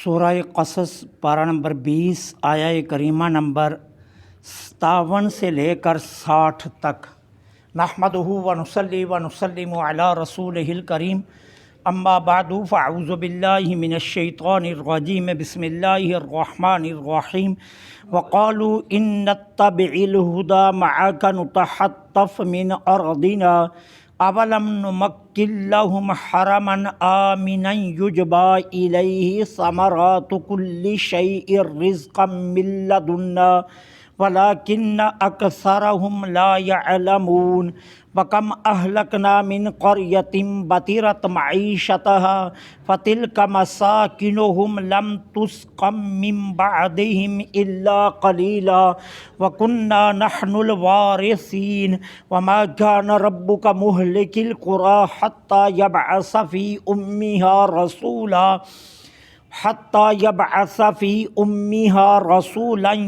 سورہ قصص پارہ نمبر 20 آیہ کریمہ نمبر 57 سے لے کر 60 تک۔ نحمدہ ونصلی ونسلم علی رسولہ الکریم، اما بعد فاعوذ باللہ من الشیطان الرجیم، بسم اللہ الرحمن الرحیم۔ وقالوا ان نتبع الہدی معک نتخطف من ارضنا اولم نمکن لهم حرما آمنا یجبی الیہ ثمرات کل شیء رزقا من لدنا ولکن اکثرهم لا یعلمون۔ وکم اہلکنا من قریۃ بطرت معیشتها فتلک مساکنہم لم تسکن من بعدہم الا قلیلا وکنا نحن الوارثین وما کان ربک مہلک القری حتی یبعث فی امها رسولا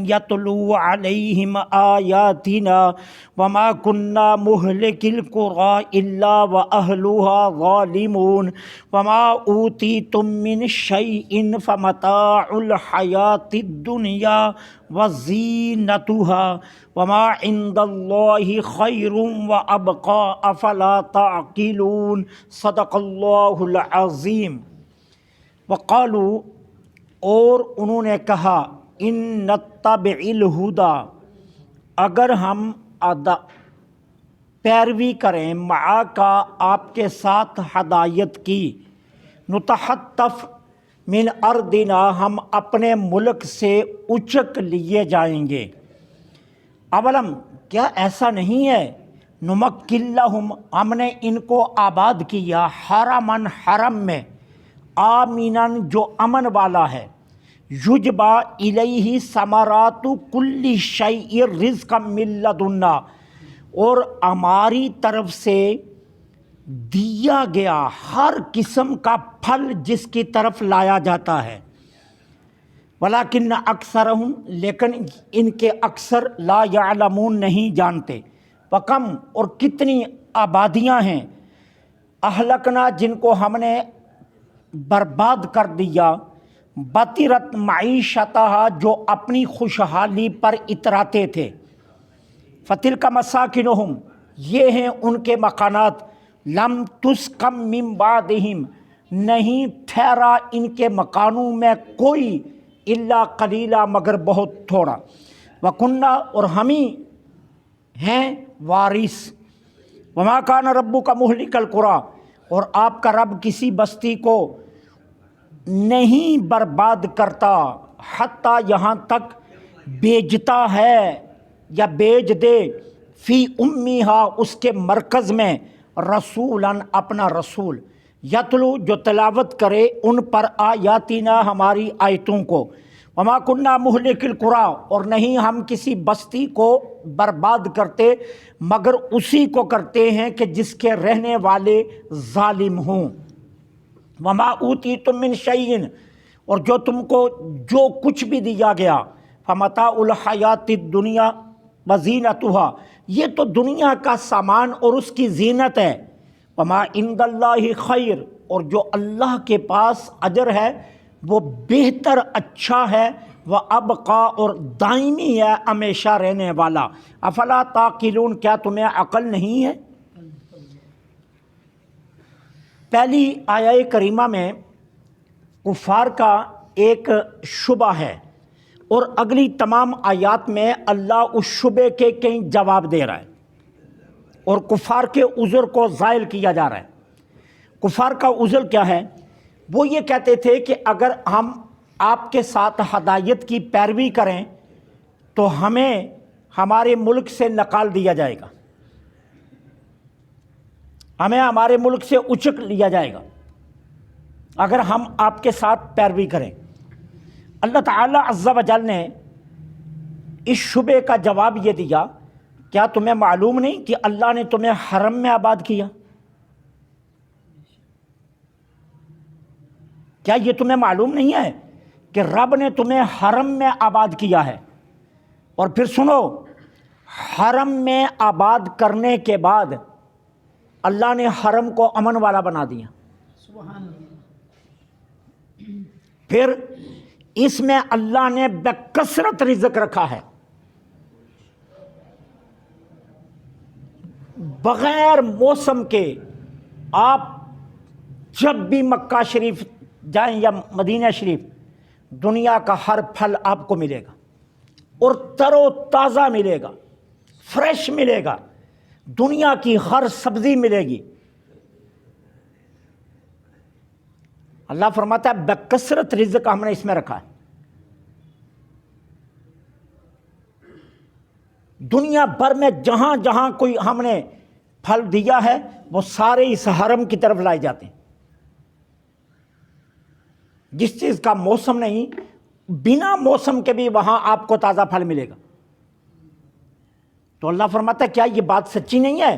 یتلو علیہم آیاتنا وما کنا مہلک القری الا واہلها ظالمون۔ وما اوتیتم من شیء فمتاع الحیاۃ الدنیا وزینتها وما عند اللہ خیر وابقی افلا تعقلون۔ صدق اللہ العظیم۔ وقالو، اور انہوں نے کہا، ان نتبع الہدی، اگر ہم پیروی کریں، معاک، آپ کے ساتھ ہدایت کی، نتخطف من ارضنا، ہم اپنے ملک سے اچک لیے جائیں گے۔ اولم، کیا ایسا نہیں ہے، نمکن لہم، ہم نے ان کو آباد کیا، حرمن، حرم میں، آمیناً، جو امن والا ہے، یجبا الیہ ثمرات کل شیء رزقا من لدنا، اور ہماری طرف سے دیا گیا ہر قسم کا پھل جس کی طرف لایا جاتا ہے، ولیکن اکثرہم، لیکن ان کے اکثر، لا یعلمون، نہیں جانتے۔ وکم، اور کتنی آبادیاں ہیں، اہلکنا، جن کو ہم نے برباد کر دیا، بطرت معیشتہا، جو اپنی خوشحالی پر اتراتے تھے، فتلک مساکنہم، یہ ہیں ان کے مکانات، لم تسکن من بعدہم، نہیں ٹھہرا ان کے مکانوں میں کوئی، الا قلیلا، مگر بہت تھوڑا، وکنہ، اور ہم ہی ہیں وارث، وما کان ربک مہلک القری، اور آپ کا رب کسی بستی کو نہیں برباد کرتا، حتیٰ، یہاں تک، بیچتا ہے یا بیچ دے، فی امہا، اس کے مرکز میں، رسولاً، اپنا رسول، یتلو، جو تلاوت کرے ان پر، آیاتنا، ہماری آیتوں کو، وما کننا مہلک القری، اور نہیں ہم کسی بستی کو برباد کرتے مگر اسی کو کرتے ہیں کہ جس کے رہنے والے ظالم ہوں۔ وما اوتیتم من شیء، اور جو تم کو جو کچھ بھی دیا گیا، فمتاع الحیات الدنیا وزینتها، یہ تو دنیا کا سامان اور اس کی زینت ہے، وما عند اللہ خیر، اور جو اللہ کے پاس اجر ہے وہ بہتر، اچھا ہے، وابقی، اور دائمی ہے، ہمیشہ رہنے والا، افلا تعقلون، کیا تمہیں عقل نہیں ہے؟ پہلی آیہ کریمہ میں کفار کا ایک شبہ ہے، اور اگلی تمام آیات میں اللہ اس شبے کے کئی جواب دے رہا ہے، اور کفار کے عذر کو زائل کیا جا رہا ہے۔ کفار کا عذر کیا ہے؟ وہ یہ کہتے تھے کہ اگر ہم آپ کے ساتھ ہدایت کی پیروی کریں تو ہمیں ہمارے ملک سے نکال دیا جائے گا، ہمیں ہمارے ملک سے اچک لیا جائے گا اگر ہم آپ کے ساتھ پیروی کریں۔ اللہ تعالیٰ عز و جل نے اس شبے کا جواب یہ دیا، کیا تمہیں معلوم نہیں کہ اللہ نے تمہیں حرم میں آباد کیا؟ کیا یہ تمہیں معلوم نہیں ہے کہ رب نے تمہیں حرم میں آباد کیا ہے؟ اور پھر سنو، حرم میں آباد کرنے کے بعد اللہ نے حرم کو امن والا بنا دیا، پھر اس میں اللہ نے بکثرت رزق رکھا ہے، بغیر موسم کے آپ جب بھی مکہ شریف جائیں یا مدینہ شریف، دنیا کا ہر پھل آپ کو ملے گا اور تر و تازہ ملے گا، فریش ملے گا، دنیا کی ہر سبزی ملے گی۔ اللہ فرماتا ہے بکثرت رزق ہم نے اس میں رکھا ہے۔ دنیا بھر میں جہاں جہاں کوئی ہم نے پھل دیا ہے وہ سارے اس حرم کی طرف لائے جاتے ہیں۔ جس چیز کا موسم نہیں، بنا موسم کے بھی وہاں آپ کو تازہ پھل ملے گا۔ تو اللہ فرماتا ہے کیا یہ بات سچی نہیں ہے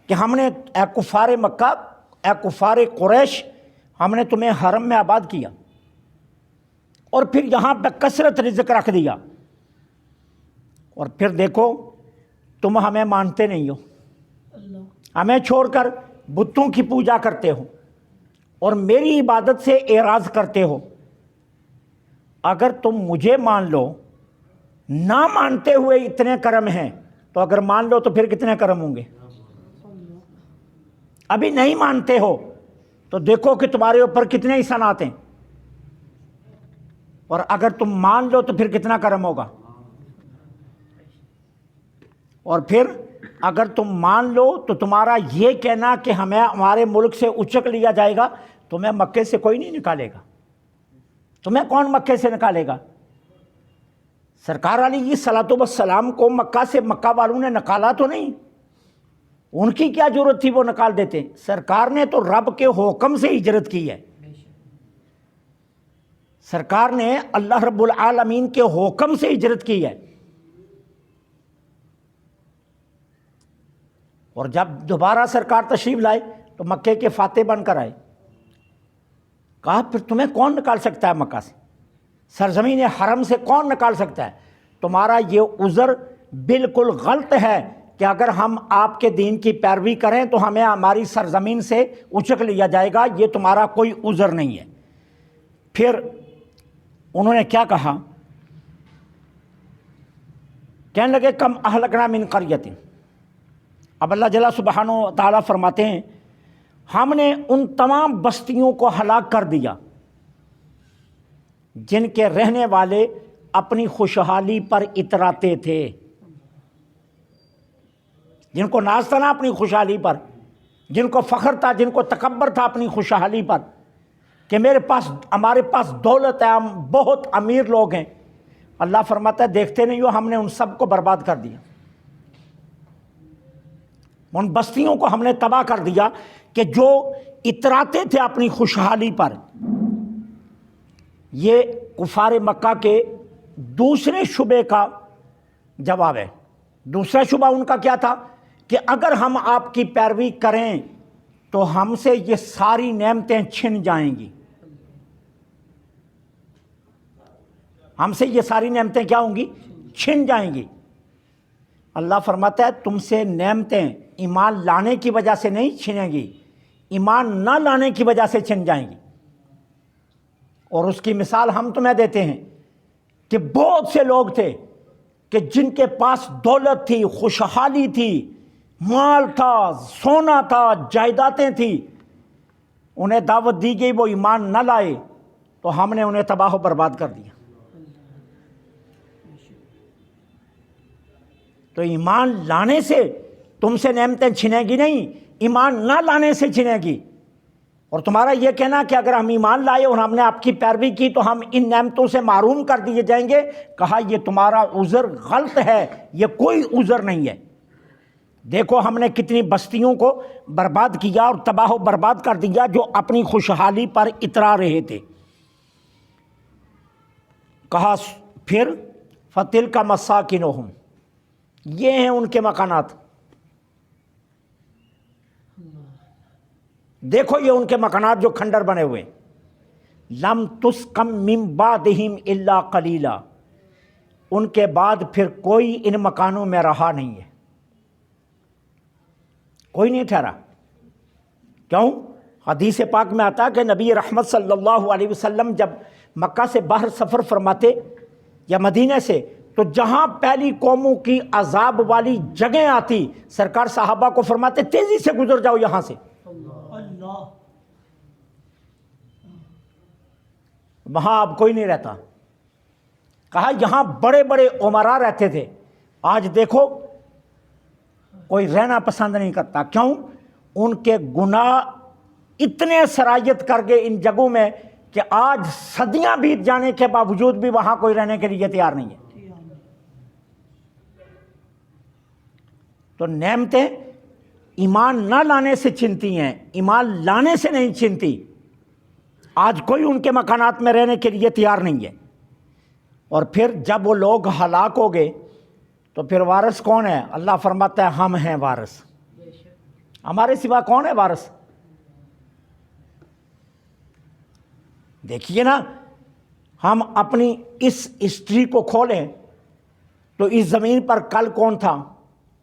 کہ ہم نے اے کفار مکہ، اے کفار قریش، ہم نے تمہیں حرم میں آباد کیا اور پھر یہاں پہ کثرت رزق رکھ دیا، اور پھر دیکھو تم ہمیں مانتے نہیں ہو، ہمیں چھوڑ کر بتوں کی پوجا کرتے ہو اور میری عبادت سے اعراض کرتے ہو۔ اگر تم مجھے مان لو، نہ مانتے ہوئے اتنے کرم ہیں، تو اگر مان لو تو پھر کتنے کرم ہوں گے؟ ابھی نہیں مانتے ہو تو دیکھو کہ تمہارے اوپر کتنے احسانات ہیں، اور اگر تم مان لو تو پھر کتنا کرم ہوگا۔ اور پھر اگر تم مان لو تو تمہارا یہ کہنا کہ ہمیں ہمارے ملک سے اچک لیا جائے گا، تمہیں مکے سے کوئی نہیں نکالے گا۔ تمہیں کون مکے سے نکالے گا؟ سرکار علیہ صلاۃ والسلام کو مکہ سے مکہ والوں نے نکالا تو نہیں، ان کی کیا ضرورت تھی وہ نکال دیتے؟ سرکار نے تو رب کے حکم سے ہجرت کی ہے، سرکار نے اللہ رب العالمین کے حکم سے ہجرت کی ہے۔ اور جب دوبارہ سرکار تشریف لائے تو مکے کے فاتح بن کر آئے۔ کہا پھر تمہیں کون نکال سکتا ہے مکہ سے؟ سرزمین حرم سے کون نکال سکتا ہے؟ تمہارا یہ عذر بالکل غلط ہے کہ اگر ہم آپ کے دین کی پیروی کریں تو ہمیں ہماری سرزمین سے اچک لیا جائے گا، یہ تمہارا کوئی عذر نہیں ہے۔ پھر انہوں نے کیا کہا؟ کہنے لگے کم اہلکنا من قریۃ۔ اب اللہ جل سبحانہ و تعالیٰ فرماتے ہیں ہم نے ان تمام بستیوں کو ہلاک کر دیا جن کے رہنے والے اپنی خوشحالی پر اتراتے تھے، جن کو ناز تھا نا اپنی خوشحالی پر، جن کو فخر تھا، جن کو تکبر تھا اپنی خوشحالی پر کہ ہمارے پاس دولت ہے، ہم بہت امیر لوگ ہیں۔ اللہ فرماتا ہے دیکھتے نہیں ہو ہم نے ان سب کو برباد کر دیا، ان بستیوں کو ہم نے تباہ کر دیا کہ جو اتراتے تھے اپنی خوشحالی پر۔ یہ کفار مکہ کے دوسرے شبے کا جواب ہے۔ دوسرا شبہ ان کا کیا تھا کہ اگر ہم آپ کی پیروی کریں تو ہم سے یہ ساری نعمتیں چھن جائیں گی، ہم سے یہ ساری نعمتیں کیا ہوں گی؟ چھن جائیں گی۔ اللہ فرماتا ہے تم سے نعمتیں ایمان لانے کی وجہ سے نہیں چھنیں گی، ایمان نہ لانے کی وجہ سے چھن جائیں گی۔ اور اس کی مثال ہم تمہیں دیتے ہیں کہ بہت سے لوگ تھے کہ جن کے پاس دولت تھی، خوشحالی تھی، مال تھا، سونا تھا، جائیدادیں تھیں، انہیں دعوت دی گئی وہ ایمان نہ لائے تو ہم نے انہیں تباہ و برباد کر دیا۔ تو ایمان لانے سے تم سے نعمتیں چھنیں گی نہیں، ایمان نہ لانے سے چھنیں گی۔ اور تمہارا یہ کہنا کہ اگر ہم ایمان لائے اور ہم نے آپ کی پیروی کی تو ہم ان نعمتوں سے محروم کر دیے جائیں گے، کہا یہ تمہارا عذر غلط ہے، یہ کوئی عذر نہیں ہے۔ دیکھو ہم نے کتنی بستیوں کو برباد کیا اور تباہ و برباد کر دیا جو اپنی خوشحالی پر اترا رہے تھے۔ کہا پھر فَتِلْكَ مَسَاكِنُهُمْ، یہ ہیں ان کے مکانات۔ دیکھو یہ ان کے مکانات جو کھنڈر بنے ہوئے، لم تسکم من بعدہم الا قلیلا، ان کے بعد پھر کوئی ان مکانوں میں رہا نہیں ہے، کوئی نہیں ٹھہرا۔ کیوں؟ حدیث پاک میں آتا ہے کہ نبی رحمت صلی اللہ علیہ وسلم جب مکہ سے باہر سفر فرماتے یا مدینہ سے، تو جہاں پہلی قوموں کی عذاب والی جگہیں آتی، سرکار صحابہ کو فرماتے تیزی سے گزر جاؤ یہاں سے۔ وہاں اب کوئی نہیں رہتا۔ کہا یہاں بڑے بڑے عمراء رہتے تھے، آج دیکھو کوئی رہنا پسند نہیں کرتا۔ کیوں؟ ان کے گناہ اتنے سرایت کر گئے ان جگہوں میں کہ آج صدیاں بیت جانے کے باوجود بھی وہاں کوئی رہنے کے لیے تیار نہیں ہے۔ تو نعمتیں ایمان نہ لانے سے چنتی ہیں، ایمان لانے سے نہیں چنتی۔ آج کوئی ان کے مکانات میں رہنے کے لیے تیار نہیں ہے۔ اور پھر جب وہ لوگ ہلاک ہو گئے تو پھر وارث کون ہے؟ اللہ فرماتا ہے ہم ہیں وارث، ہمارے سوا کون ہے وارث؟ دیکھیے نا، ہم اپنی اس ہسٹری کو کھولیں تو اس زمین پر کل کون تھا،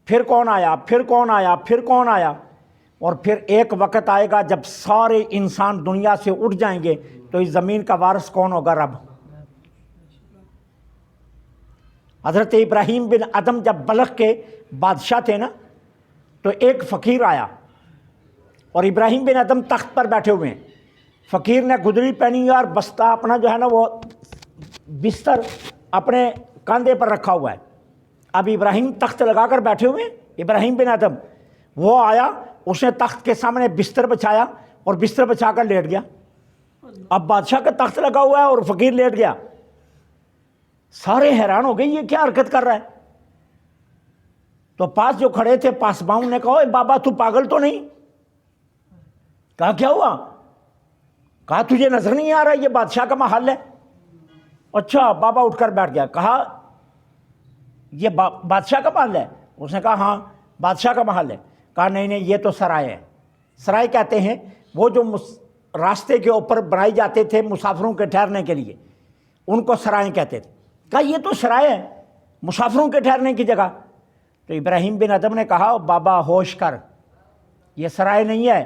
پھر کون آیا، پھر کون آیا، پھر کون آیا، اور پھر ایک وقت آئے گا جب سارے انسان دنیا سے اٹھ جائیں گے تو اس زمین کا وارث کون ہوگا؟ رب۔ حضرت ابراہیم بن ادم جب بلخ کے بادشاہ تھے نا، تو ایک فقیر آیا اور ابراہیم بن ادم تخت پر بیٹھے ہوئے ہیں۔ فقیر نے گدڑی پہنی اور بستہ اپنا جو ہے نا وہ بستر اپنے کاندھے پر رکھا ہوا ہے۔ اب ابراہیم تخت لگا کر بیٹھے ہوئے ہیں، ابراہیم بن ادم، وہ آیا، اس نے تخت کے سامنے بستر بچھایا اور بستر بچھا کر لیٹ گیا۔ اب بادشاہ کا تخت لگا ہوا ہے اور فقیر لیٹ گیا۔ سارے حیران ہو گئے یہ کیا حرکت کر رہا ہے؟ تو پاس جو کھڑے تھے پاسباؤں نے کہا اے بابا تو پاگل تو نہیں؟ کہا کیا ہوا؟ کہا تجھے نظر نہیں آ رہا یہ بادشاہ کا محل ہے؟ اچھا، بابا اٹھ کر بیٹھ گیا۔ کہا یہ بادشاہ کا محل ہے؟ اس نے کہا ہاں بادشاہ کا محل ہے۔ کہا نہیں نہیں، یہ تو سرائے ہے۔ سرائے کہتے ہیں وہ جو راستے کے اوپر بنائی جاتے تھے مسافروں کے ٹھہرنے کے لیے، ان کو سرائے کہتے تھے۔ کہا یہ تو سرائے ہے، مسافروں کے ٹھہرنے کی جگہ۔ تو ابراہیم بن ادم نے کہا بابا ہوش کر، یہ سرائے نہیں ہے،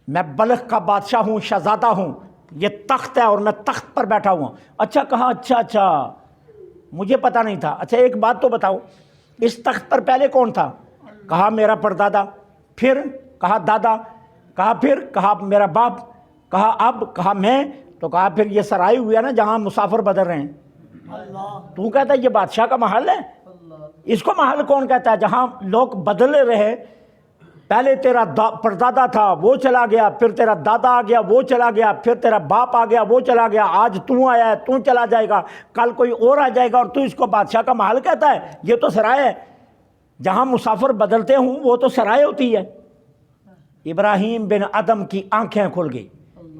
میں بلخ کا بادشاہ ہوں، شہزادہ ہوں، یہ تخت ہے اور میں تخت پر بیٹھا ہوا ہوں۔ اچھا، کہا اچھا مجھے پتہ نہیں تھا۔ اچھا ایک بات تو بتاؤ، اس تخت پر پہلے کون تھا؟ کہا میرا پردادا، پھر کہا دادا، کہا پھر کہا میرا باپ، کہا اب، کہا میں، تو کہا پھر یہ سرائے ہوئی ہے نا جہاں مسافر بدل رہے ہیں۔ تو کہتا ہے یہ بادشاہ کا محل ہے؟ اس کو محل کون کہتا ہے؟ جہاں لوگ بدل رہے، پہلے تیرا پردادا تھا وہ چلا گیا، پھر تیرا دادا آ گیا وہ چلا گیا، پھر تیرا باپ آ گیا وہ چلا گیا، آج تو آیا ہے تو چلا جائے گا، کل کوئی اور آ جائے گا اور تو اس کو بادشاہ کا محل کہتا ہے؟ یہ تو سرائے ہے، جہاں مسافر بدلتے ہوں وہ تو سرائے ہوتی ہے۔ ابراہیم بن ادم کی آنکھیں کھل گئی،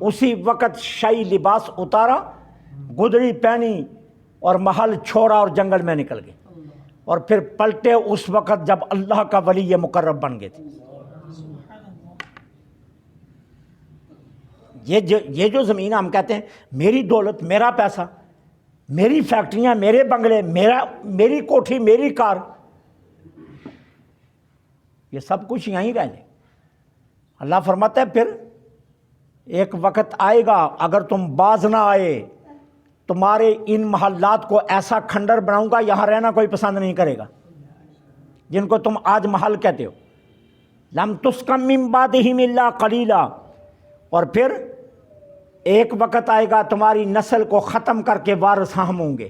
اسی وقت شاہی لباس اتارا، گدڑی پہنی اور محل چھوڑا اور جنگل میں نکل گئے، اور پھر پلٹے اس وقت جب اللہ کا ولی مقرب بن گئے تھے۔ یہ جو زمین ہم کہتے ہیں میری دولت، میرا پیسہ، میری فیکٹریاں، میرے بنگلے، میری کوٹھی، میری کار، یہ سب کچھ یہیں رہ جائے۔ اللہ فرماتا ہے پھر ایک وقت آئے گا اگر تم باز نہ آئے، تمہارے ان محلات کو ایسا کھنڈر بناؤں گا یہاں رہنا کوئی پسند نہیں کرے گا، جن کو تم آج محل کہتے ہو۔ لم تسکن من بعدہم الا قلیلا، اور پھر ایک وقت آئے گا تمہاری نسل کو ختم کر کے وارث ہم ہوں گے۔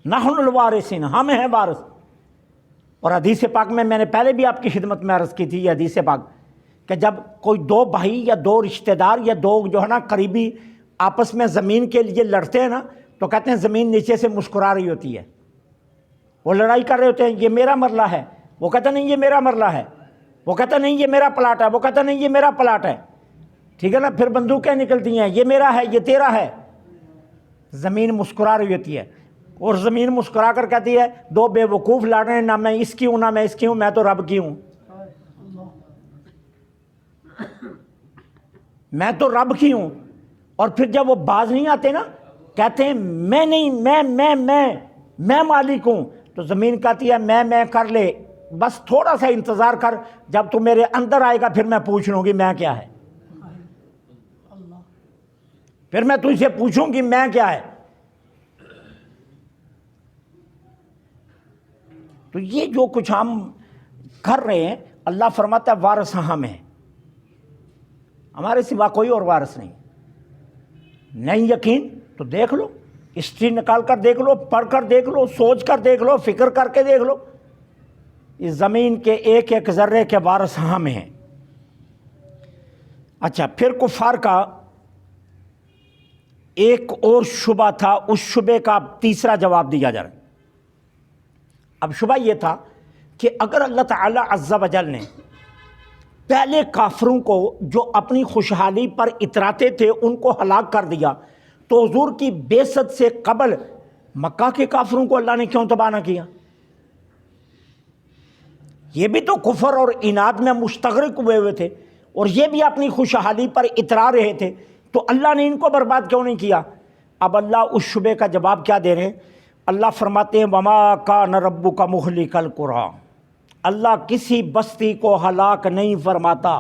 نحن الوارثین، ہم ہیں وارث۔ اور حدیث پاک میں نے پہلے بھی آپ کی خدمت میں عرض کی تھی یہ حدیث پاک، کہ جب کوئی دو بھائی یا دو رشتہ دار یا دو جو ہے نا قریبی آپس میں زمین کے لیے لڑتے ہیں نا، تو کہتے ہیں زمین نیچے سے مسکرا رہی ہوتی ہے۔ وہ لڑائی کر رہے ہوتے ہیں، یہ میرا مرلہ ہے، وہ کہتا نہیں یہ میرا مرلہ ہے، وہ کہتا نہیں یہ میرا پلاٹ ہے، وہ کہتا نہیں یہ میرا پلاٹ ہے، ٹھیک ہے نا؟ پھر بندوقیں نکلتی ہیں، یہ میرا ہے، یہ تیرا ہے۔ زمین مسکرا رہی ہوتی ہے، اور زمین مسکرا کر کہتی ہے دو بے وقوف لڑ رہے ہیں، نہ میں اس کی ہوں نہ میں اس کی ہوں، میں تو رب کی ہوں، میں تو رب کی ہوں۔ اور پھر جب وہ باز نہیں آتے نا، کہتے ہیں میں نہیں، میں مالک ہوں، تو زمین کہتی ہے میں کر لے، بس تھوڑا سا انتظار کر، جب تو میرے اندر آئے گا پھر میں پوچھ لوں گی میں کیا ہے۔ پھر میں تجھ سے پوچھوں کہ میں کیا ہے؟ تو یہ جو کچھ ہم کر رہے ہیں، اللہ فرماتا ہے وارث ہم ہیں، ہمارے سوا کوئی اور وارث نہیں۔ نہیں یقین تو دیکھ لو، ہسٹری نکال کر دیکھ لو، پڑھ کر دیکھ لو، سوچ کر دیکھ لو، فکر کر کے دیکھ لو، اس زمین کے ایک ایک ذرے کے وارث ہم ہیں۔ اچھا، پھر کفار کا ایک اور شبہ تھا، اس شبے کا تیسرا جواب دیا جا رہا ہے۔ اب شبہ یہ تھا کہ اگر اللہ تعالی عز و جل نے پہلے کافروں کو جو اپنی خوشحالی پر اتراتے تھے ان کو ہلاک کر دیا، تو حضور کی بعثت سے قبل مکہ کے کافروں کو اللہ نے کیوں تباہ نہ کیا؟ یہ بھی تو کفر اور عناد میں مستغرق ہوئے تھے، اور یہ بھی اپنی خوشحالی پر اترا رہے تھے، تو اللہ نے ان کو برباد کیوں نہیں کیا؟ اب اللہ اس شبے کا جواب کیا دے رہے ہیں؟ اللہ فرماتے ہیں وَمَا كَانَ رَبُّكَ مُهْلِكَ الْقُرَىٰ، اللہ کسی بستی کو ہلاک نہیں فرماتا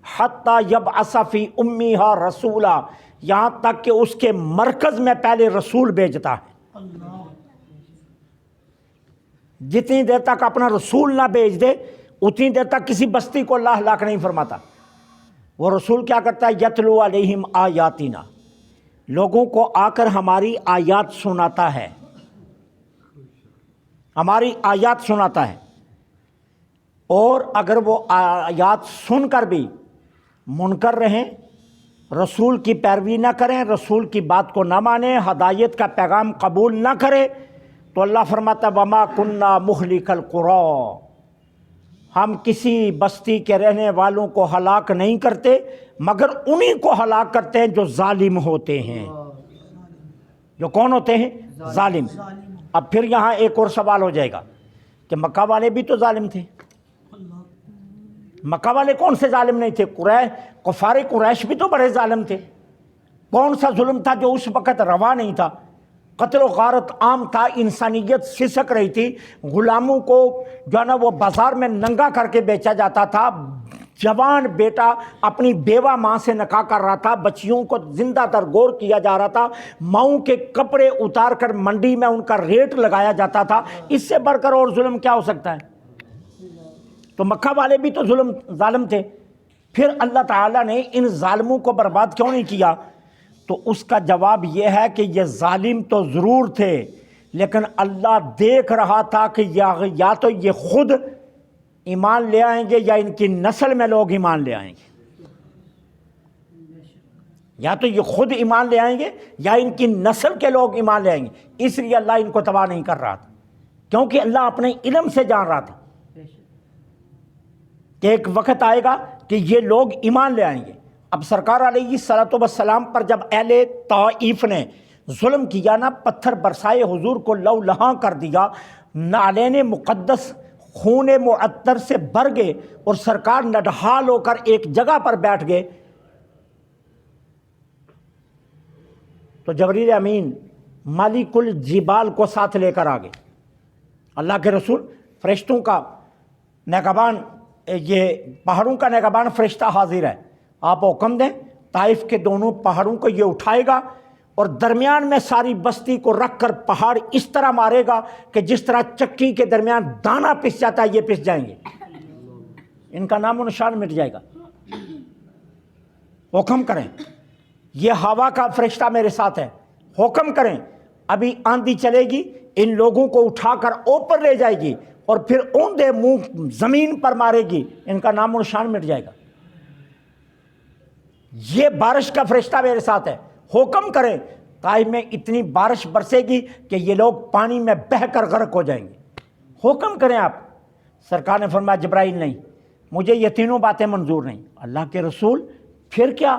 حَتَّى يَبْعَثَ فِي أُمِّهَا رَسُولًا، یہاں تک کہ اس کے مرکز میں پہلے رسول بھیجتا ہے۔ جتنی دیر تک اپنا رسول نہ بھیج دے اتنی دیر تک کسی بستی کو اللہ ہلاک نہیں فرماتا۔ وہ رسول کیا کرتا ہے؟ یتلو علیہم آیاتنا، لوگوں کو آ کر ہماری آیات سناتا ہے، ہماری آیات سناتا ہے، اور اگر وہ آیات سن کر بھی منکر رہیں، رسول کی پیروی نہ کریں، رسول کی بات کو نہ مانیں، ہدایت کا پیغام قبول نہ کریں، تو اللہ فرماتا ہے وَمَا كُنَّا مُهْلِكَ الْقُرَىٰ، ہم کسی بستی کے رہنے والوں کو ہلاک نہیں کرتے مگر انہی کو ہلاک کرتے ہیں جو ظالم ہوتے ہیں۔ جو کون ہوتے ہیں؟ ظالم۔ اب پھر یہاں ایک اور سوال ہو جائے گا کہ مکہ والے بھی تو ظالم تھے۔ مکہ والے کون سے ظالم نہیں تھے؟ کفار قریش بھی تو بڑے ظالم تھے۔ کون سا ظلم تھا جو اس وقت روا نہیں تھا؟ قتل و غارت عام تھا، انسانیت سسک رہی تھی، غلاموں کو جو ہے نا وہ بازار میں ننگا کر کے بیچا جاتا تھا، جوان بیٹا اپنی بیوہ ماں سے نکاح کر رہا تھا، بچیوں کو زندہ درگور کیا جا رہا تھا، ماؤں کے کپڑے اتار کر منڈی میں ان کا ریٹ لگایا جاتا تھا، اس سے بڑھ کر اور ظلم کیا ہو سکتا ہے؟ تو مکہ والے بھی تو ظالم تھے۔ پھر اللہ تعالیٰ نے ان ظالموں کو برباد کیوں نہیں کیا؟ تو اس کا جواب یہ ہے کہ یہ ظالم تو ضرور تھے، لیکن اللہ دیکھ رہا تھا کہ یا تو یہ خود ایمان لے آئیں گے یا ان کی نسل میں لوگ ایمان لے آئیں گے، یا تو یہ خود ایمان لے آئیں گے یا ان کی نسل کے لوگ ایمان لے آئیں گے، اس لیے اللہ ان کو تباہ نہیں کر رہا تھا، کیونکہ اللہ اپنے علم سے جان رہا تھا کہ ایک وقت آئے گا کہ یہ لوگ ایمان لے آئیں گے۔ اب سرکار علیہ الصلوۃ والسلام پر جب اہل طائف نے ظلم کیا نا، پتھر برسائے، حضور کو لو لہاں کر دیا، نعلین مقدس خون معطر سے بھر گئے، اور سرکار نڈھال ہو کر ایک جگہ پر بیٹھ گئے، تو جبریل امین مالک الجبال کو ساتھ لے کر آ گئے۔ اللہ کے رسول فرشتوں کا نگہبان، یہ پہاڑوں کا نگہبان فرشتہ حاضر ہے، آپ حکم دیں طائف کے دونوں پہاڑوں کو یہ اٹھائے گا اور درمیان میں ساری بستی کو رکھ کر پہاڑ اس طرح مارے گا کہ جس طرح چکی کے درمیان دانا پس جاتا ہے یہ پس جائیں گے، ان کا نام و نشان مٹ جائے گا۔ حکم کریں، یہ ہوا کا فرشتہ میرے ساتھ ہے، حکم کریں، ابھی آندھی چلے گی، ان لوگوں کو اٹھا کر اوپر لے جائے گی اور پھر اوندے منہ زمین پر مارے گی، ان کا نام و نشان مٹ جائے گا۔ یہ بارش کا فرشتہ میرے ساتھ ہے، حکم کریں، طائف میں اتنی بارش برسے گی کہ یہ لوگ پانی میں بہہ کر غرق ہو جائیں گے، حکم کریں آپ۔ سرکار نے فرمایا جبرائیل نہیں، مجھے یہ تینوں باتیں منظور نہیں۔ اللہ کے رسول پھر کیا؟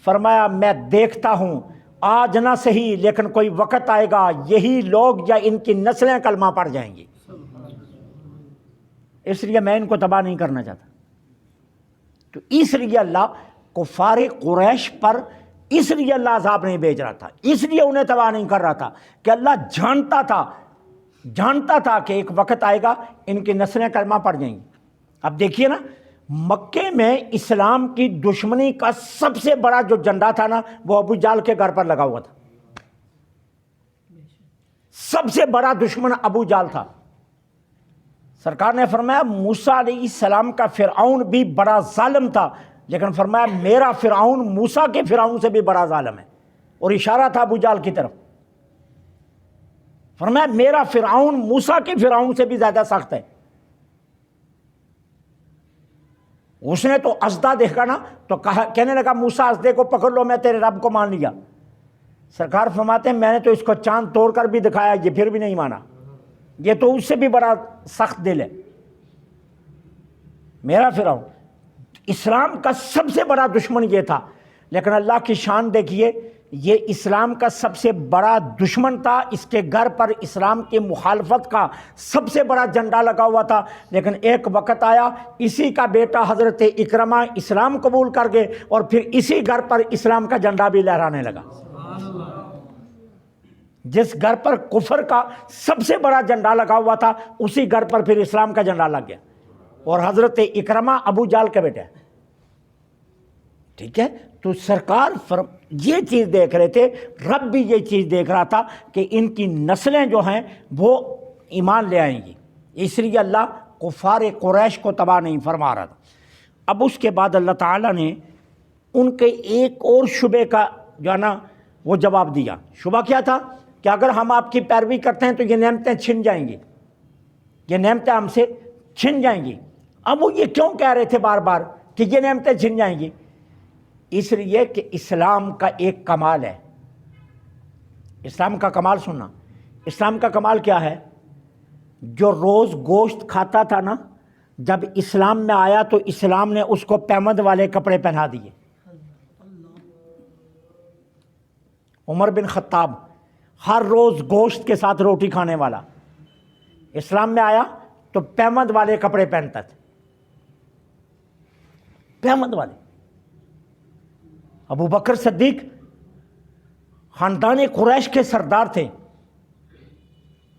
فرمایا میں دیکھتا ہوں، آج نہ صحیح لیکن کوئی وقت آئے گا یہی لوگ یا ان کی نسلیں کلمہ پڑھ جائیں گی، اس لیے میں ان کو تباہ نہیں کرنا چاہتا۔ تو اس لیے اللہ کفار قریش پر اس لیے اللہ عذاب نہیں بھیج رہا تھا، اس لیے انہیں تباہ نہیں کر رہا تھا کہ اللہ جانتا تھا کہ ایک وقت آئے گا ان کی نسلیں کلمہ پڑھ جائیں گی۔ اب دیکھیے نا، مکے میں اسلام کی دشمنی کا سب سے بڑا جو جھنڈا تھا نا وہ ابو جال کے گھر پر لگا ہوا تھا. سب سے بڑا دشمن ابو جال تھا. سرکار نے فرمایا موسیٰ علیہ السلام کا فرعون بھی بڑا ظالم تھا، لیکن فرمایا میرا فرعون موسیٰ کے فرعون سے بھی بڑا ظالم ہے، اور اشارہ تھا ابو جال کی طرف. فرمایا میرا فرعون موسیٰ کے فرعون سے بھی زیادہ سخت ہے. اس نے تو ازدا دیکھا نا تو کہنے لگا موسیٰ ازدے کو پکڑ لو، میں تیرے رب کو مان لیا. سرکار فرماتے ہیں میں نے تو اس کو چاند توڑ کر بھی دکھایا، یہ پھر بھی نہیں مانا. یہ تو اس سے بھی بڑا سخت دل ہے میرا فرعون. اسلام کا سب سے بڑا دشمن یہ تھا، لیکن اللہ کی شان دیکھیے، یہ اسلام کا سب سے بڑا دشمن تھا. اس کے گھر پر اسلام کی مخالفت کا سب سے بڑا جھنڈا لگا ہوا تھا، لیکن ایک وقت آیا اسی کا بیٹا حضرت اکرمہ اسلام قبول کر گئے، اور پھر اسی گھر پر اسلام کا جھنڈا بھی لہرانے لگا. جس گھر پر کفر کا سب سے بڑا جھنڈا لگا ہوا تھا اسی گھر پر پھر اسلام کا جھنڈا لگ گیا، اور حضرت اکرمہ ابو جال کے بیٹے. ٹھیک ہے، تو سرکار یہ چیز دیکھ رہے تھے، رب بھی یہ چیز دیکھ رہا تھا کہ ان کی نسلیں جو ہیں وہ ایمان لے آئیں گی، اس لیے اللہ کفار قریش کو تباہ نہیں فرما رہا تھا. اب اس کے بعد اللہ تعالیٰ نے ان کے ایک اور شبے کا جو ہے نا وہ جواب دیا. شبہ کیا تھا؟ کہ اگر ہم آپ کی پیروی کرتے ہیں تو یہ نعمتیں چھن جائیں گی، یہ نعمتیں ہم سے چھن جائیں گی. اب وہ یہ کیوں کہہ رہے تھے بار بار کہ یہ نعمتیں چھن جائیں گی؟ اس لیے کہ اسلام کا ایک کمال ہے. اسلام کا کمال سننا. اسلام کا کمال کیا ہے؟ جو روز گوشت کھاتا تھا نا، جب اسلام میں آیا تو اسلام نے اس کو پیمند والے کپڑے پہنا دیے. عمر بن خطاب ہر روز گوشت کے ساتھ روٹی کھانے والا، اسلام میں آیا تو پیمند والے کپڑے پہنتا تھا. پیمند والے. ابو بکر صدیق خاندان قریش کے سردار تھے،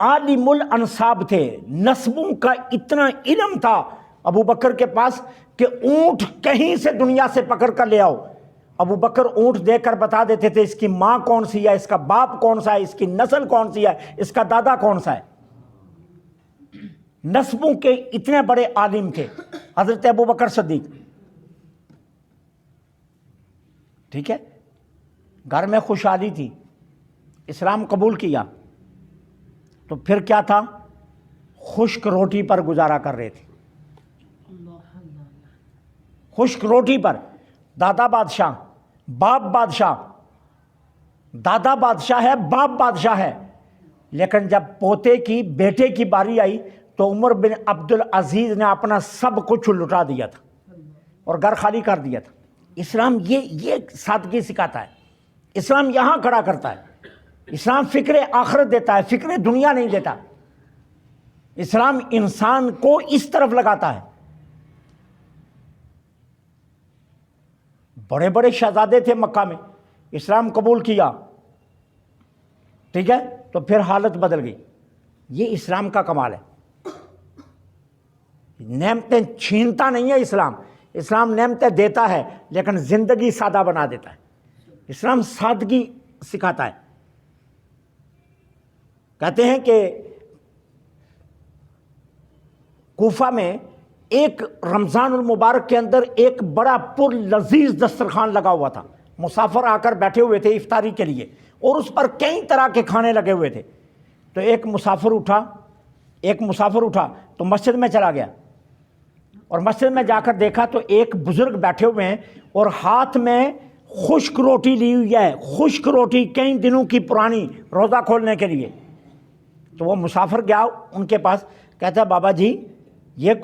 عالم الانساب تھے، نسبوں کا اتنا علم تھا ابو بکر کے پاس کہ اونٹ کہیں سے دنیا سے پکڑ کر لے آؤ، ابو بکر اونٹ دے کر بتا دیتے تھے اس کی ماں کون سی ہے، اس کا باپ کون سا ہے، اس کی نسل کون سی ہے، اس کا دادا کون سا ہے. نسبوں کے اتنے بڑے عالم تھے حضرت ابو بکر صدیق. ٹھیک ہے، گھر میں خوشحالی تھی، اسلام قبول کیا تو پھر کیا تھا؟ خشک روٹی پر گزارا کر رہے تھے. خشک روٹی پر. دادا بادشاہ، باپ بادشاہ، دادا بادشاہ ہے، باپ بادشاہ ہے، لیکن جب پوتے کی بیٹے کی باری آئی تو عمر بن عبد العزیز نے اپنا سب کچھ لٹا دیا تھا اور گھر خالی کر دیا تھا. اسلام یہ سادگی سکھاتا ہے. اسلام یہاں کھڑا کرتا ہے. اسلام فکر آخرت دیتا ہے، فکر دنیا نہیں دیتا. اسلام انسان کو اس طرف لگاتا ہے. بڑے بڑے شہزادے تھے مکہ میں، اسلام قبول کیا، ٹھیک ہے، تو پھر حالت بدل گئی. یہ اسلام کا کمال ہے. نعمتیں چھینتا نہیں ہے اسلام. اسلام نعمتیں دیتا ہے لیکن زندگی سادہ بنا دیتا ہے. اسلام سادگی سکھاتا ہے. کہتے ہیں کہ کوفہ میں ایک رمضان المبارک کے اندر ایک بڑا پر لذیذ دسترخوان لگا ہوا تھا. مسافر آ کر بیٹھے ہوئے تھے افطاری کے لیے اور اس پر کئی طرح کے کھانے لگے ہوئے تھے. تو ایک مسافر اٹھا تو مسجد میں چلا گیا اور مسجد میں جا کر دیکھا تو ایک بزرگ بیٹھے ہوئے ہیں اور ہاتھ میں خشک روٹی لی ہوئی ہے. خشک روٹی کئی دنوں کی پرانی، روزہ کھولنے کے لیے. تو وہ مسافر گیا ان کے پاس، کہتا ہے بابا جی یہ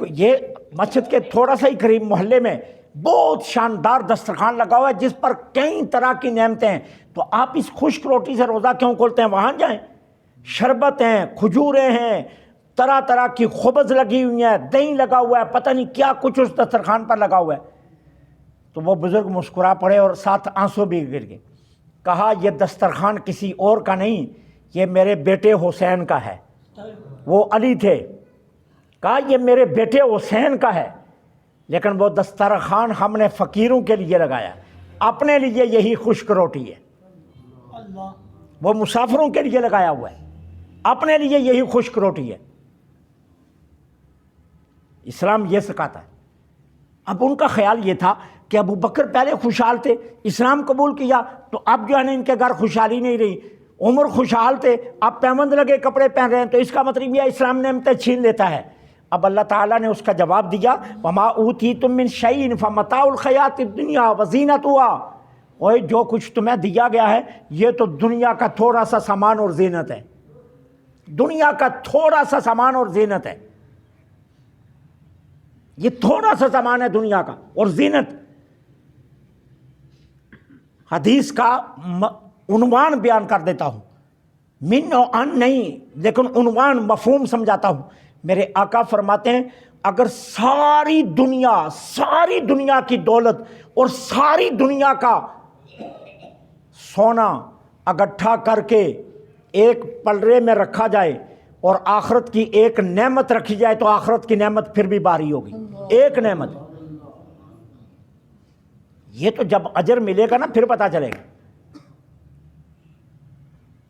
مسجد کے تھوڑا سا ہی قریب محلے میں بہت شاندار دسترخوان لگا ہوا ہے جس پر کئی طرح کی نعمتیں ہیں، تو آپ اس خشک روٹی سے روزہ کیوں کھولتے ہیں؟ وہاں جائیں، شربت ہیں، کھجوریں ہیں، طرح طرح کی خبز لگی ہوئی ہیں، دہی لگا ہوا ہے، پتہ نہیں کیا کچھ اس دسترخوان پر لگا ہوا ہے. تو وہ بزرگ مسکرا پڑے اور ساتھ آنسو بھی گر گئے. کہا یہ دسترخوان کسی اور کا نہیں، یہ میرے بیٹے حسین کا ہے. وہ علی تھے. کہا یہ میرے بیٹے حسین کا ہے. لیکن وہ دسترخوان ہم نے فقیروں کے لیے لگایا، اپنے لیے یہی خشک روٹی ہے، وہ مسافروں کے لیے لگایا ہوا ہے، اپنے لیے یہی خشک روٹی ہے۔ اسلام یہ سکھاتا ہے۔ اب ان کا خیال یہ تھا کہ ابو بکر پہلے خوشحال تھے، اسلام قبول کیا تو اب جو ہے نا ان کے گھر خوشحالی نہیں رہی۔ عمر خوشحال تھے، اب پیوند لگے کپڑے پہن رہے ہیں، تو اس کا مطلب یہ اسلام نعمتیں چھین لیتا ہے۔ اب اللہ تعالیٰ نے اس کا جواب دیا، وَمَا أُوتِيتُم مِّن شَيْءٍ فَمَتَاعُ الْحَيَاةِ الدُّنْيَا وَزِينَتُهَا، اوئے جو کچھ تمہیں دیا گیا ہے یہ تو دنیا کا تھوڑا سا سامان اور زینت ہے، دنیا کا تھوڑا سا سامان اور زینت ہے، یہ تھوڑا سا سامان ہے دنیا کا اور زینت۔ حدیث کا عنوان بیان کر دیتا ہوں، من و ان نہیں لیکن عنوان مفہوم سمجھاتا ہوں۔ میرے آقا فرماتے ہیں اگر ساری دنیا کی دولت اور ساری دنیا کا سونا اکٹھا کر کے ایک پلڑے میں رکھا جائے اور آخرت کی ایک نعمت رکھی جائے تو آخرت کی نعمت پھر بھی بھاری ہوگی، ایک نعمت۔ یہ تو جب اجر ملے گا نا پھر پتہ چلے گا،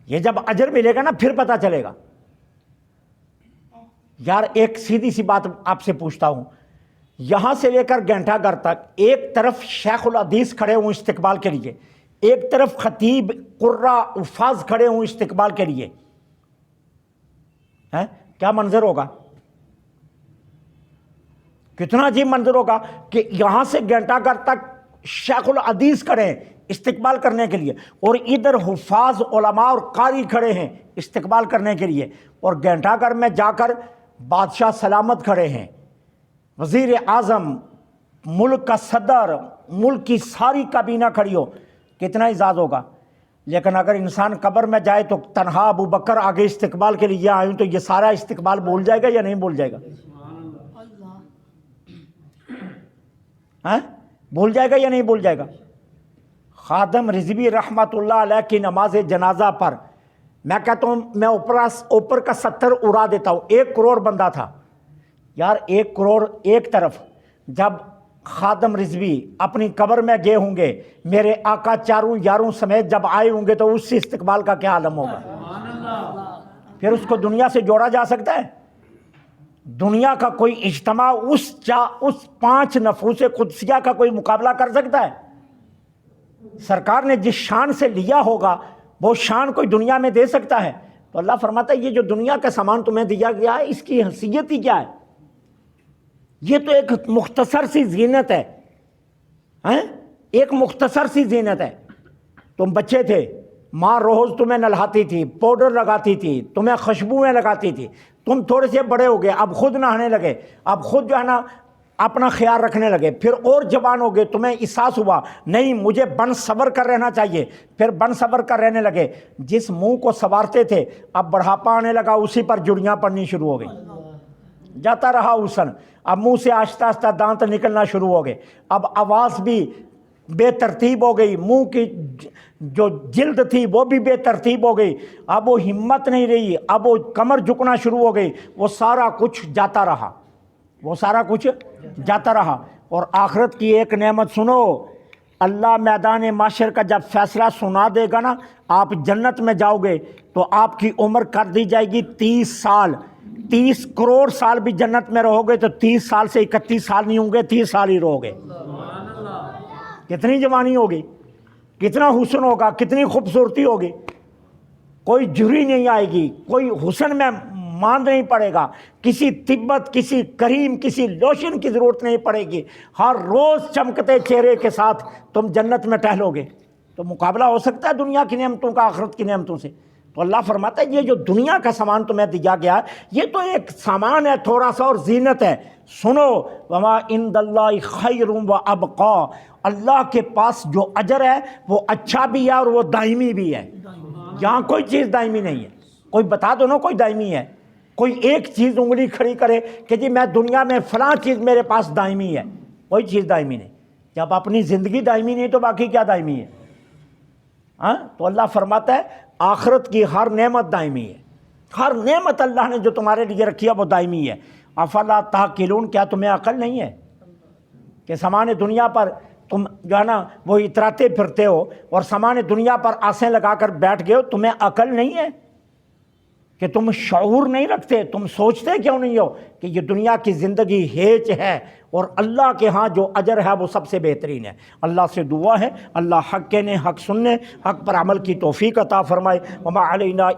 یہ جب اجر ملے گا نا پھر پتہ چلے گا۔ یار ایک سیدھی سی بات آپ سے پوچھتا ہوں، یہاں سے لے کر گھنٹہ گھر تک ایک طرف شیخ الحدیث کھڑے ہوں استقبال کے لیے، ایک طرف خطیب قراء حفاظ کھڑے ہوں استقبال کے لیے، کیا منظر ہوگا؟ کتنا عجیب منظر ہوگا کہ یہاں سے گھنٹہ گھر تک شیخ الحدیث کھڑے ہیں استقبال کرنے کے لیے، اور ادھر حفاظ علماء اور قاری کھڑے ہیں استقبال کرنے کے لیے، اور گھنٹہ گھر میں جا کر بادشاہ سلامت کھڑے ہیں، وزیر اعظم، ملک کا صدر، ملک کی ساری کابینہ کھڑی ہو، کتنا اعزاز ہوگا۔ لیکن اگر انسان قبر میں جائے تو تنہا ابو بکر آگے استقبال کے لیے آئے تو یہ سارا استقبال بھول جائے گا یا نہیں بھول جائے گا؟ بھول جائے گا یا نہیں بھول جائے گا؟ خادم رضوی رحمت اللہ علیہ کی نماز جنازہ پر میں کہتا ہوں میں اوپر کا 70 اڑا دیتا ہوں، 1 کروڑ بندہ تھا یار، 1 کروڑ ایک طرف۔ جب خادم رضوی اپنی قبر میں گئے ہوں گے، میرے آقا چاروں یاروں سمیت جب آئے ہوں گے تو اس سے استقبال کا کیا عالم ہوگا؟ پھر اس کو دنیا سے جوڑا جا سکتا ہے؟ دنیا کا کوئی اجتماع اس 5 نفوس قدسیہ کا کوئی مقابلہ کر سکتا ہے؟ سرکار نے جس شان سے لیا ہوگا وہ شان کوئی دنیا میں دے سکتا ہے؟ تو اللہ فرماتا ہے یہ جو دنیا کا سامان تمہیں دیا گیا ہے اس کی حیثیت ہی کیا ہے؟ یہ تو ایک مختصر سی زینت ہے، ایک مختصر سی زینت ہے۔ تم بچے تھے، ماں روز تمہیں نہلاتی تھی، پاؤڈر لگاتی تھی، تمہیں خوشبوئیں لگاتی تھی، تم تھوڑے سے بڑے ہو گئے، اب خود نہانے لگے، اب خود جو ہے نا اپنا خیال رکھنے لگے، پھر اور جوان ہو گئے، تمہیں احساس ہوا نہیں مجھے بن صبر کر رہنا چاہیے، پھر بن صبر کر رہنے لگے۔ جس منہ کو سنوارتے تھے اب بڑھاپا آنے لگا، اسی پر جڑیاں پڑنی شروع ہو گئی، جاتا رہا حسن، اب منہ سے آہستہ آہستہ دانت نکلنا شروع ہو گئے، اب آواز بھی بے ترتیب ہو گئی، منہ کی جو جلد تھی وہ بھی بے ترتیب ہو گئی، اب وہ ہمت نہیں رہی، اب وہ کمر جھکنا شروع ہو گئی، وہ سارا کچھ جاتا رہا، وہ سارا کچھ جاتا رہا۔ اور آخرت کی ایک نعمت سنو، اللہ میدان محشر کا جب فیصلہ سنا دے گا نا، آپ جنت میں جاؤ گے تو آپ کی عمر کر دی جائے گی 30 سال، 30 کروڑ سال بھی جنت میں رہو گے تو 30 سال سے 31 سال نہیں ہوں گے، 30 سال ہی رہو گے۔ کتنی جوانی ہوگی، کتنا حسن ہوگا، کتنی خوبصورتی ہوگی، کوئی جھری نہیں آئے گی، کوئی حسن میں ماند نہیں پڑے گا، کسی طبت، کسی کریم، کسی لوشن کی ضرورت نہیں پڑے گی، ہر روز چمکتے چہرے کے ساتھ تم جنت میں ٹہلو گے۔ تو مقابلہ ہو سکتا ہے دنیا کی نعمتوں کا آخرت کی نعمتوں سے؟ تو اللہ فرماتا ہے یہ جو دنیا کا سامان تمہیں دیا گیا ہے یہ تو ایک سامان ہے تھوڑا سا اور زینت ہے۔ سنو، وما عند اللہ خیر و ابقا، اللہ کے پاس جو اجر ہے وہ اچھا بھی ہے اور وہ دائمی بھی ہے۔ یہاں کوئی چیز دائمی نہیں ہے، کوئی بتا دو نا کوئی دائمی ہے، کوئی ایک چیز انگلی کھڑی کرے کہ جی میں دنیا میں فلاں چیز میرے پاس دائمی ہے، کوئی چیز دائمی نہیں۔ جب اپنی زندگی دائمی نہیں تو باقی کیا دائمی ہے؟ تو اللہ فرماتا ہے آخرت کی ہر نعمت دائمی ہے، ہر نعمت اللہ نے جو تمہارے لیے رکھی ہے وہ دائمی ہے۔ افلا تعقلون، کیا تمہیں عقل نہیں ہے؟ کہ سامان دنیا پر تم جو ہے نا وہ اتراتے پھرتے ہو اور سامان دنیا پر آسیں لگا کر بیٹھ گئے ہو، تمہیں عقل نہیں ہے کہ تم شعور نہیں رکھتے؟ تم سوچتے کیوں نہیں ہو کہ یہ دنیا کی زندگی ہیچ ہے اور اللہ کے ہاں جو اجر ہے وہ سب سے بہترین ہے۔ اللہ سے دعا ہے اللہ حق کے نے حق سننے، حق پر عمل کی توفیق عطا فرمائے۔ وما علینا